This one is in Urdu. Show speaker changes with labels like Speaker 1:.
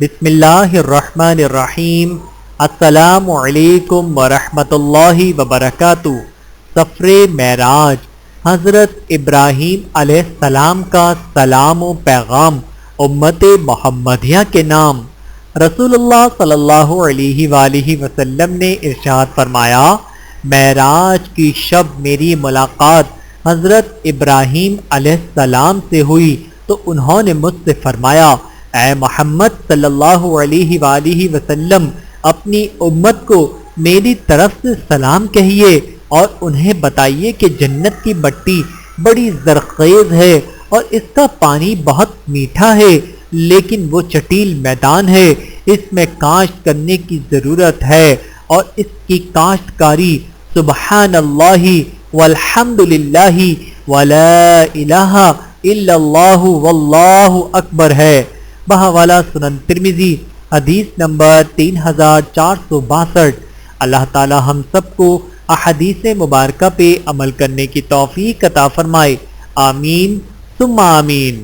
Speaker 1: بسم اللہ الرحمن الرحیم۔ السلام علیکم ورحمۃ اللہ وبرکاتہ۔ سفر معراج، حضرت ابراہیم علیہ السلام کا سلام و پیغام امت محمدیہ کے نام۔ رسول اللہ صلی اللہ علیہ وآلہ وسلم نے ارشاد فرمایا، معراج کی شب میری ملاقات حضرت ابراہیم علیہ السلام سے ہوئی تو انہوں نے مجھ سے فرمایا، اے محمد صلی اللہ علیہ وآلہ وسلم، اپنی امت کو میری طرف سے سلام کہیے اور انہیں بتائیے کہ جنت کی مٹی بڑی زرخیز ہے اور اس کا پانی بہت میٹھا ہے، لیکن وہ چٹیل میدان ہے، اس میں کاشت کرنے کی ضرورت ہے اور اس کی کاشتکاری سبحان اللہ والحمد للہ ولا الہ الا اللہ واللہ اکبر ہے۔ بحوالہ سنن ترمذی، حدیث نمبر 3462۔ اللہ تعالی ہم سب کو احادیث مبارکہ پہ عمل کرنے کی توفیق عطا فرمائے، آمین ثم آمین۔